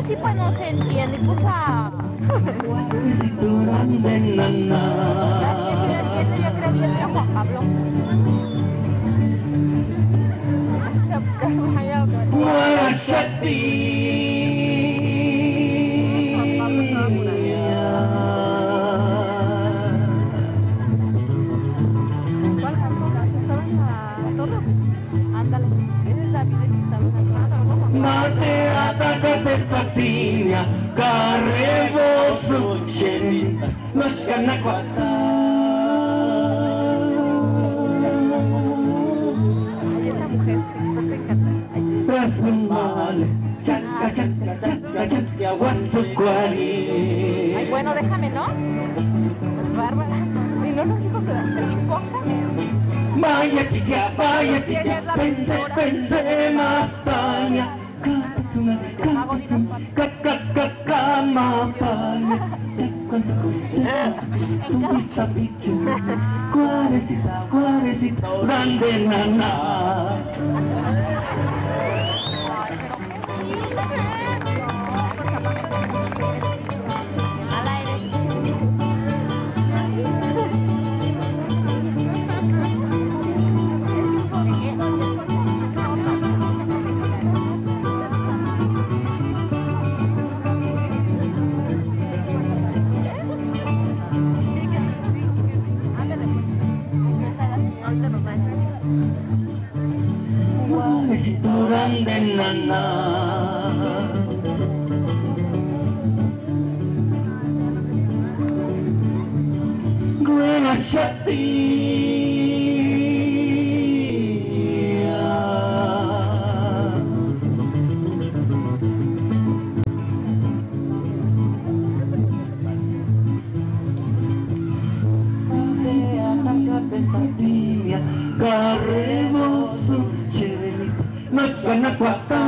así pues no se entiende, pues ah. Yo creo bien era Juan Pablo. Mate atakate Satinia, Carrevoso Chenita, Nochanacuata. Trasumale, chasca, chasca, chasca, chasca, guachucuari. Ay, bueno, déjame, ¿no? Pues Bárbara, si no nos dijo que las cosas. Vaya ticha, pense, pense, mastaña. Cuarecita, grande nana. Grande nana. Guena chatia. Adea tangate Satinia, Carrevoso Chenita, Nochanacuata.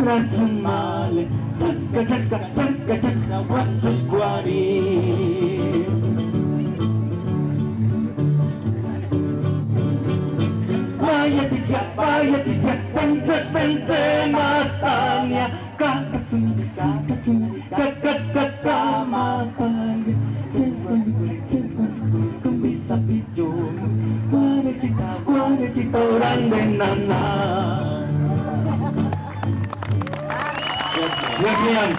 Trasumale, chasca, chasca, chasca, chasca, guachucuari. Vaya ticha, pense, pense, mastaña. Cacachuna, cacachuna, cacacacamastaña. Se esconde con mi sapillo. Cuarecita, grande nana. Gracias.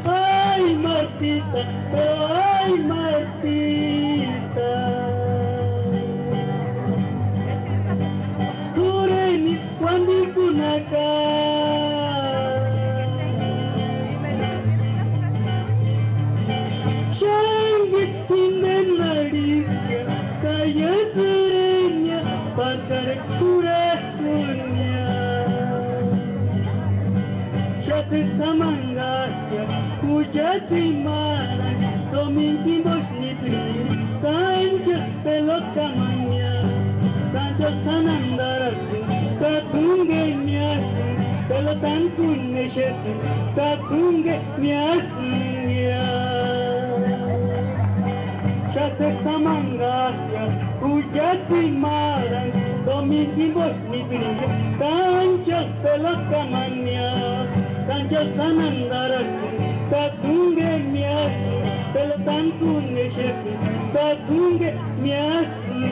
Ay, Martita, ay, Martita. Tureni, cuando kunaka. Shangit tinden nadiya, kaya surenya, pasar kura. Samangaya, Pujati Mara, Dominguimos Nipri, Sancha Pelokamanya, Sancha Sanandarasi, Katunge Nyasi, Pelotan Kunesheti, Katunge Nyasi. Shate Samangaya, Pujati Mara, Dominguimos Nipri, Sancha Pelokamanya. Sancha Sanandarasi, Katunge Nyasi, Pelotan Kunesheti, Katunge Nyasi.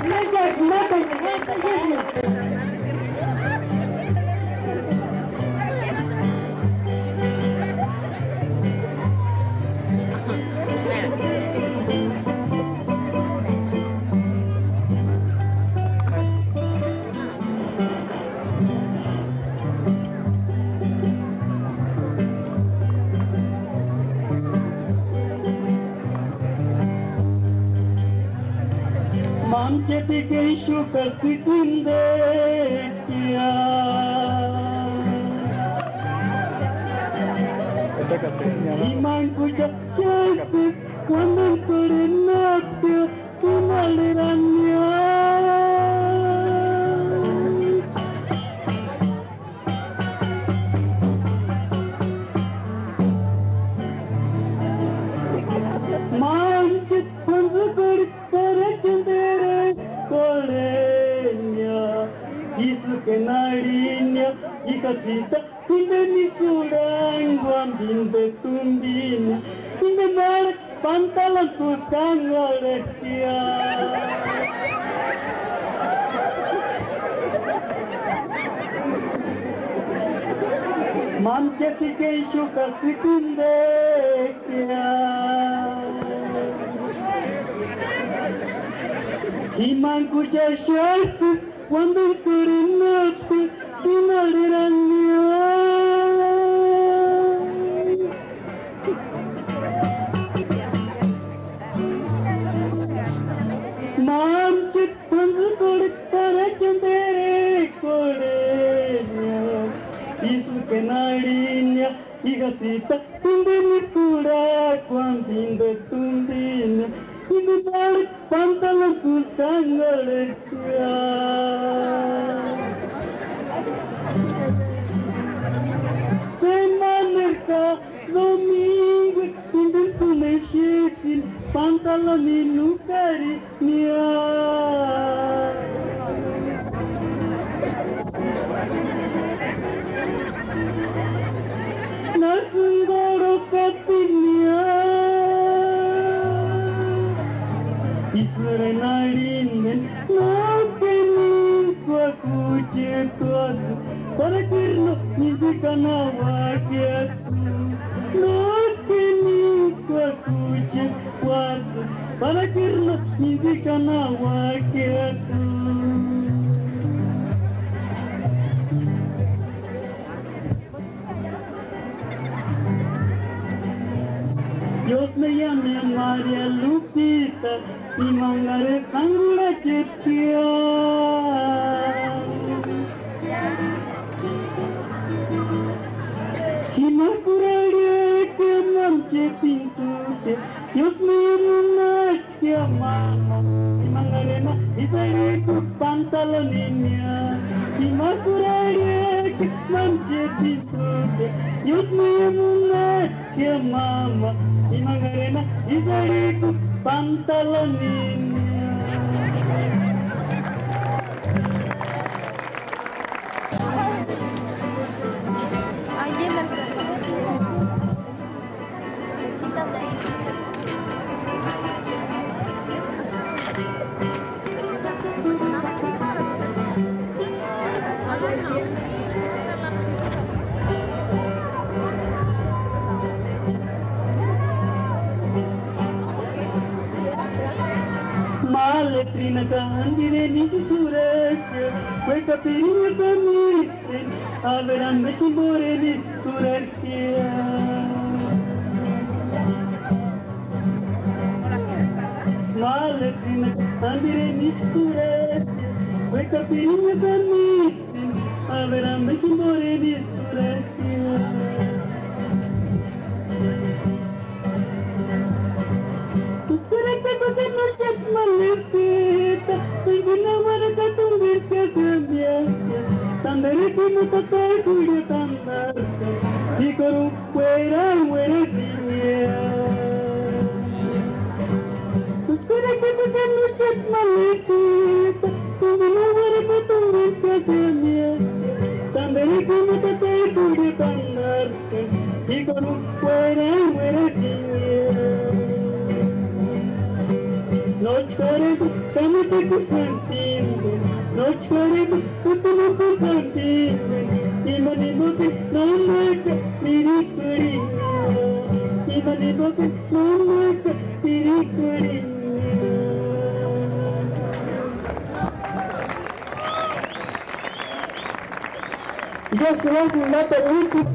Gracias, mata, Mamcheti Keishu Kastikundekia. Iman kuja jasi cuando terinatiu tunalirannya. Indeni suranguan binde tumbina, inde mal pantalan tukang olehnya. Mamceti keishu kasikundekya. Himan kurjashatu, wandu kurinatu, dinalirannya. Mamcet wandu kuritara chandere kodenya. Isu kenarinya, igasita, tindini kura, kuambinde tumbina. Ini balik pantalan tukang olehnya. Semanarka domingo indin puneshetin pantalan inukari nia. Nasungoro katinya. Isure narinen nakenin kwa kuchetuadu para kirno nizikana wakiatu nakenin kwa kuchetuadu para kirno nizikana wakiatu. Dios me llame María Lupita y mangaré sangre chetia. Y no curaré que manche pintute, Dios me llame María Mama y mangaré y seré tu pantalonina. Y no curaré que manche pintute, Dios me llame María Mama y mangaré y seré tu pantalonina. Ahí en el Maletrina candire ni sureke, quei capelli camite, avranno timore di sureke. Maletrina candire ni sureke, quei capelli camite, avranno timore di sureke. Malepita, ninguna marca tumbir que cambiaste, tandere como total cuyo tandarte, y con fuera muere niña. Espera que te muchas malepita, ninguna marca tumbir que cambiaste, tandere como total cuyo tandarte, y con fuera muere niña. No choremos, estamos te consentimos. No choremos, estamos consentimos. Y manimos que no mueca, piricurina. Y manimos que no mueca, piricurina. Yo soy un mata útil.